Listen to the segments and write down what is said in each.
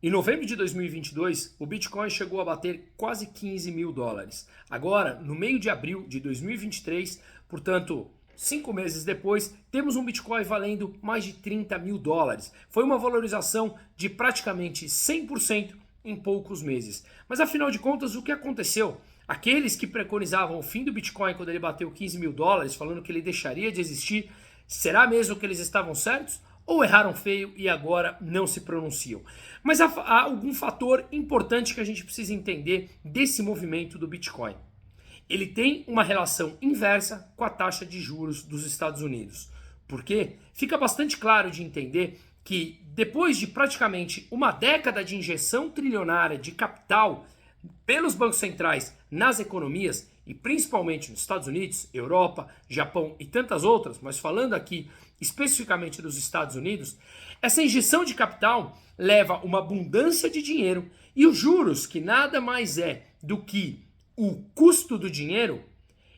Em novembro de 2022, o Bitcoin chegou a bater quase 15 mil dólares. Agora, no meio de abril de 2023, portanto, 5 meses depois, temos um Bitcoin valendo mais de 30 mil dólares. Foi uma valorização de praticamente 100% em poucos meses. Mas afinal de contas, o que aconteceu? Aqueles que preconizavam o fim do Bitcoin quando ele bateu 15 mil dólares, falando que ele deixaria de existir, será mesmo que eles estavam certos? Ou erraram feio e agora não se pronunciam? Mas há algum fator importante que a gente precisa entender desse movimento do Bitcoin. Ele tem uma relação inversa com a taxa de juros dos Estados Unidos. Por quê? Fica bastante claro de entender que depois de praticamente uma década de injeção trilionária de capital pelos bancos centrais nas economias, e principalmente nos Estados Unidos, Europa, Japão e tantas outras, mas falando aqui especificamente dos Estados Unidos, essa injeção de capital leva uma abundância de dinheiro e os juros, que nada mais é do que o custo do dinheiro,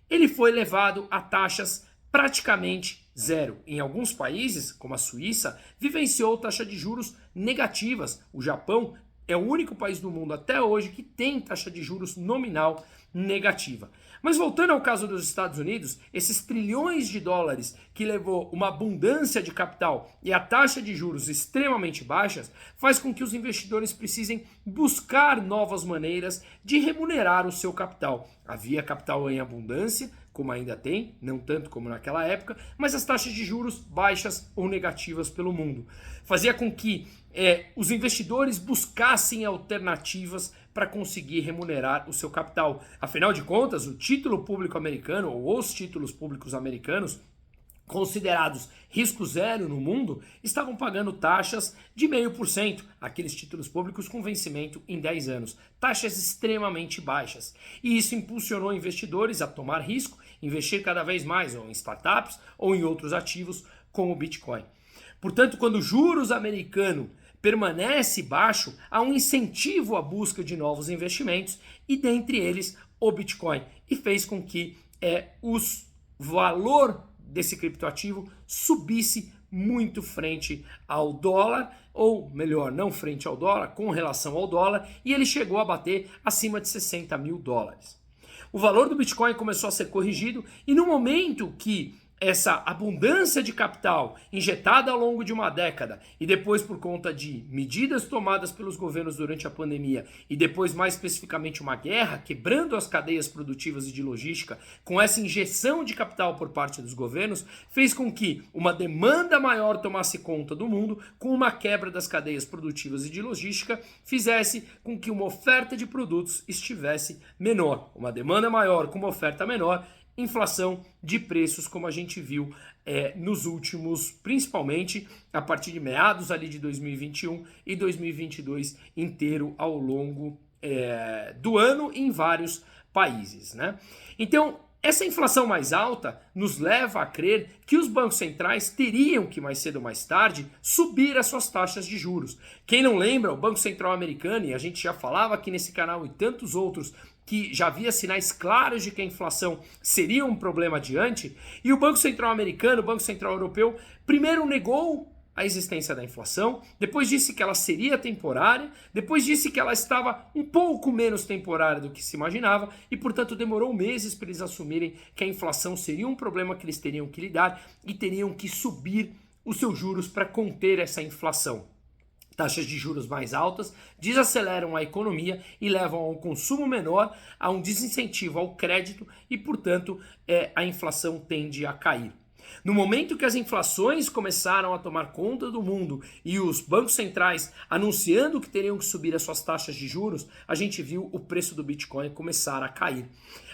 ele foi levado a taxas praticamente zero. Em alguns países, como a Suíça, vivenciou taxa de juros negativas. O Japão é o único país do mundo até hoje que tem taxa de juros nominal negativa. Mas voltando ao caso dos Estados Unidos, esses trilhões de dólares que levou uma abundância de capital e a taxa de juros extremamente baixas, faz com que os investidores precisem buscar novas maneiras de remunerar o seu capital. Havia capital em abundância, como ainda tem, não tanto como naquela época, mas as taxas de juros baixas ou negativas pelo mundo. Fazia com que os investidores buscassem alternativas para conseguir remunerar o seu capital. Afinal de contas, o título público americano, ou os títulos públicos americanos, considerados risco zero no mundo, estavam pagando taxas de 0,5%, aqueles títulos públicos com vencimento em 10 anos, taxas extremamente baixas. E isso impulsionou investidores a tomar risco, investir cada vez mais ou em startups ou em outros ativos como o Bitcoin. Portanto, quando o juros americano permanece baixo, há um incentivo à busca de novos investimentos e dentre eles o Bitcoin, e fez com que o valor desse criptoativo subisse muito frente ao dólar, ou melhor, não frente ao dólar, com relação ao dólar, e ele chegou a bater acima de 60 mil dólares. O valor do Bitcoin começou a ser corrigido e no momento que essa abundância de capital injetada ao longo de uma década e depois por conta de medidas tomadas pelos governos durante a pandemia e depois mais especificamente uma guerra quebrando as cadeias produtivas e de logística, com essa injeção de capital por parte dos governos, fez com que uma demanda maior tomasse conta do mundo, com uma quebra das cadeias produtivas e de logística, fizesse com que uma oferta de produtos estivesse menor. Uma demanda maior com uma oferta menor, inflação de preços, como a gente viu nos últimos, principalmente a partir de meados ali de 2021 e 2022 inteiro ao longo do ano em vários países, né? Então, essa inflação mais alta nos leva a crer que os bancos centrais teriam que, mais cedo ou mais tarde, subir as suas taxas de juros. Quem não lembra, o Banco Central americano, e a gente já falava aqui nesse canal e tantos outros, que já havia sinais claros de que a inflação seria um problema adiante, e o Banco Central americano, o Banco Central europeu, primeiro negou a existência da inflação, depois disse que ela seria temporária, depois disse que ela estava um pouco menos temporária do que se imaginava e, portanto, demorou meses para eles assumirem que a inflação seria um problema que eles teriam que lidar e teriam que subir os seus juros para conter essa inflação. Taxas de juros mais altas desaceleram a economia e levam a um consumo menor, a um desincentivo ao crédito e, portanto, a inflação tende a cair. No momento que as inflações começaram a tomar conta do mundo e os bancos centrais anunciando que teriam que subir as suas taxas de juros, a gente viu o preço do Bitcoin começar a cair.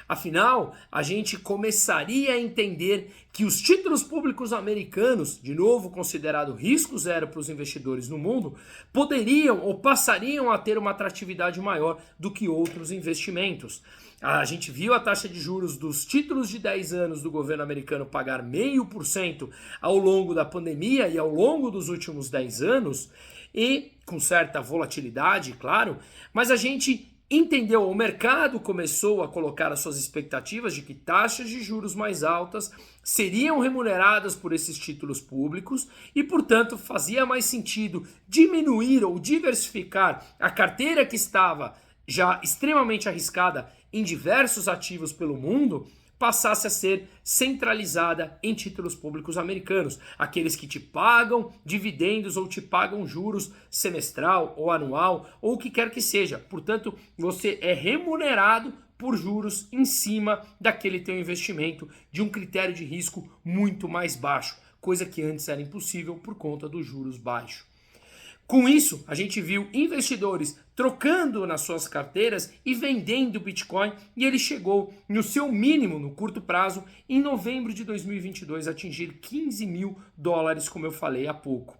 Afinal, a gente começaria a entender que os títulos públicos americanos, de novo considerado risco zero para os investidores no mundo, poderiam ou passariam a ter uma atratividade maior do que outros investimentos. A gente viu a taxa de juros dos títulos de 10 anos do governo americano pagar 0,5% ao longo da pandemia e ao longo dos últimos 10 anos, e com certa volatilidade, claro, mas a gente entendeu, o mercado começou a colocar as suas expectativas de que taxas de juros mais altas seriam remuneradas por esses títulos públicos e, portanto, fazia mais sentido diminuir ou diversificar a carteira que estava já extremamente arriscada em diversos ativos pelo mundo, passasse a ser centralizada em títulos públicos americanos, aqueles que te pagam dividendos ou te pagam juros semestral ou anual ou o que quer que seja. Portanto, você é remunerado por juros em cima daquele teu investimento de um critério de risco muito mais baixo, coisa que antes era impossível por conta dos juros baixos. Com isso, a gente viu investidores trocando nas suas carteiras e vendendo Bitcoin, e ele chegou no seu mínimo no curto prazo em novembro de 2022 a atingir 15 mil dólares, como eu falei há pouco.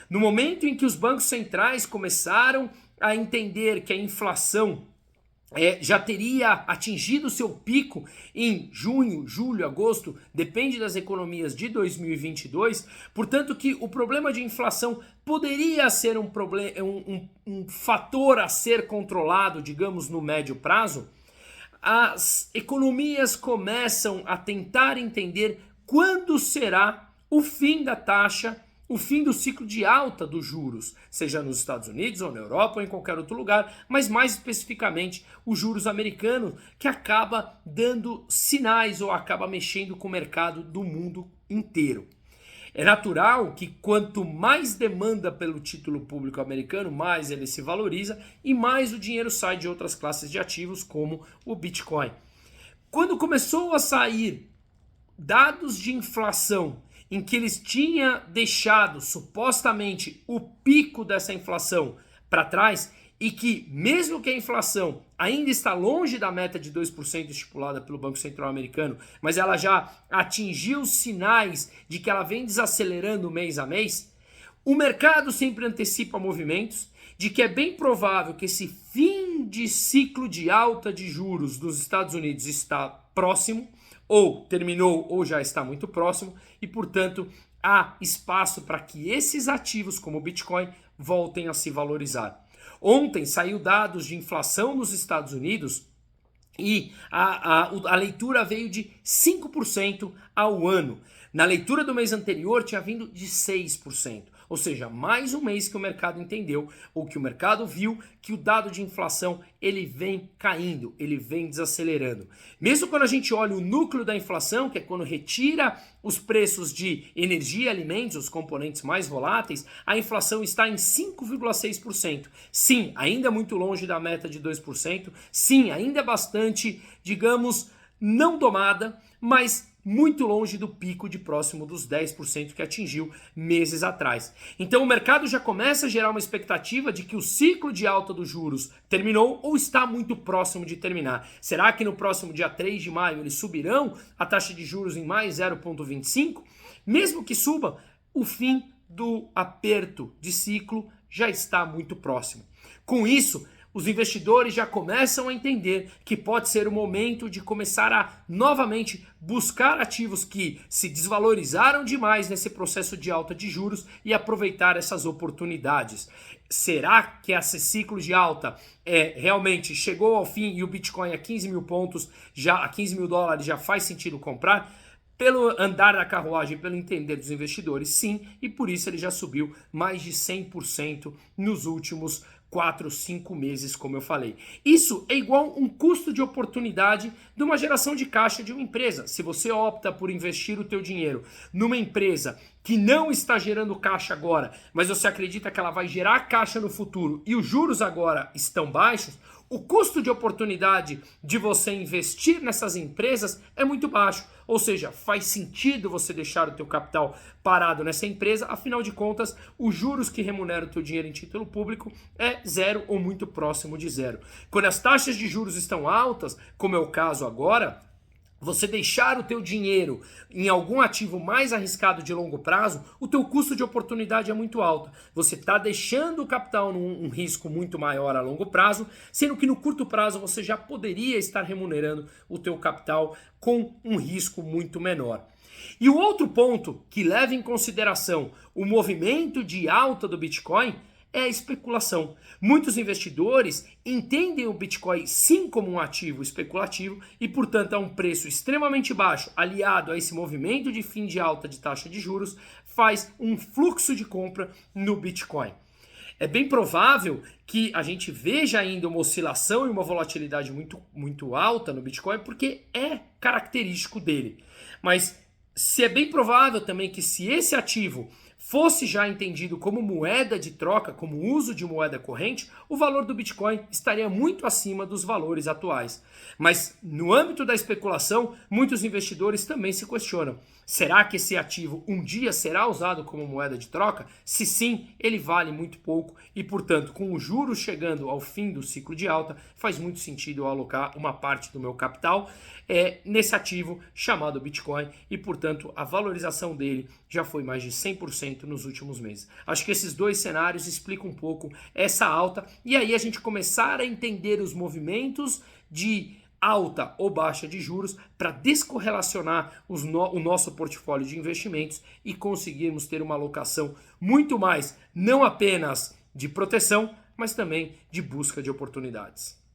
No momento em que os bancos centrais começaram a entender que a inflação já teria atingido seu pico em junho, julho, agosto, depende das economias de 2022, portanto que o problema de inflação poderia ser um fator a ser controlado, digamos, no médio prazo. As economias começam a tentar entender quando será o fim da taxa, o fim do ciclo de alta dos juros, seja nos Estados Unidos ou na Europa ou em qualquer outro lugar, mas mais especificamente os juros americanos, que acaba dando sinais ou acaba mexendo com o mercado do mundo inteiro. É natural que quanto mais demanda pelo título público americano, mais ele se valoriza e mais o dinheiro sai de outras classes de ativos, como o Bitcoin. Quando começou a sair dados de inflação em que eles tinham deixado supostamente o pico dessa inflação para trás e que mesmo que a inflação ainda está longe da meta de 2% estipulada pelo Banco Central americano, mas ela já atingiu sinais de que ela vem desacelerando mês a mês, o mercado sempre antecipa movimentos de que é bem provável que esse fim de ciclo de alta de juros dos Estados Unidos está próximo, ou terminou ou já está muito próximo, e portanto há espaço para que esses ativos como o Bitcoin voltem a se valorizar. Ontem saiu dados de inflação nos Estados Unidos e a leitura veio de 5% ao ano. Na leitura do mês anterior tinha vindo de 6%. Ou seja, mais um mês que o mercado entendeu, ou que o mercado viu que o dado de inflação ele vem caindo, ele vem desacelerando. Mesmo quando a gente olha o núcleo da inflação, que é quando retira os preços de energia e alimentos, os componentes mais voláteis, a inflação está em 5,6%. Sim, ainda é muito longe da meta de 2%. Sim, ainda é bastante, digamos, não domada, mas muito longe do pico de próximo dos 10% que atingiu meses atrás. Então o mercado já começa a gerar uma expectativa de que o ciclo de alta dos juros terminou ou está muito próximo de terminar. Será que no próximo dia 3 de maio eles subirão a taxa de juros em mais 0,25? Mesmo que suba, o fim do aperto de ciclo já está muito próximo. Com isso, os investidores já começam a entender que pode ser o momento de começar a novamente buscar ativos que se desvalorizaram demais nesse processo de alta de juros e aproveitar essas oportunidades. Será que esse ciclo de alta realmente chegou ao fim e o Bitcoin a 15 mil pontos, já a 15 mil dólares já faz sentido comprar? Pelo andar da carruagem, pelo entender dos investidores, sim, e por isso ele já subiu mais de 100% nos últimos 4, 5 meses, como eu falei. Isso é igual um custo de oportunidade de uma geração de caixa de uma empresa. Se você opta por investir o teu dinheiro numa empresa que não está gerando caixa agora, mas você acredita que ela vai gerar caixa no futuro e os juros agora estão baixos, o custo de oportunidade de você investir nessas empresas é muito baixo. Ou seja, faz sentido você deixar o teu capital parado nessa empresa, afinal de contas, os juros que remuneram o teu dinheiro em título público é zero ou muito próximo de zero. Quando as taxas de juros estão altas, como é o caso agora, você deixar o teu dinheiro em algum ativo mais arriscado de longo prazo, o teu custo de oportunidade é muito alto. Você está deixando o capital num risco muito maior a longo prazo, sendo que no curto prazo você já poderia estar remunerando o teu capital com um risco muito menor. E o outro ponto que leva em consideração o movimento de alta do Bitcoin é a especulação. Muitos investidores entendem o Bitcoin sim como um ativo especulativo e, portanto, a um preço extremamente baixo, aliado a esse movimento de fim de alta de taxa de juros, faz um fluxo de compra no Bitcoin. É bem provável que a gente veja ainda uma oscilação e uma volatilidade muito alta no Bitcoin, porque é característico dele. Mas se é bem provável também que se esse ativo fosse já entendido como moeda de troca, como uso de moeda corrente, o valor do Bitcoin estaria muito acima dos valores atuais. Mas no âmbito da especulação, muitos investidores também se questionam: será que esse ativo um dia será usado como moeda de troca? Se sim, ele vale muito pouco e, portanto, com os juros chegando ao fim do ciclo de alta, faz muito sentido eu alocar uma parte do meu capital nesse ativo chamado Bitcoin e, portanto, a valorização dele já foi mais de 100% nos últimos meses. Acho que esses dois cenários explicam um pouco essa alta e aí a gente começar a entender os movimentos de alta ou baixa de juros para descorrelacionar o nosso portfólio de investimentos e conseguirmos ter uma alocação muito mais, não apenas de proteção, mas também de busca de oportunidades.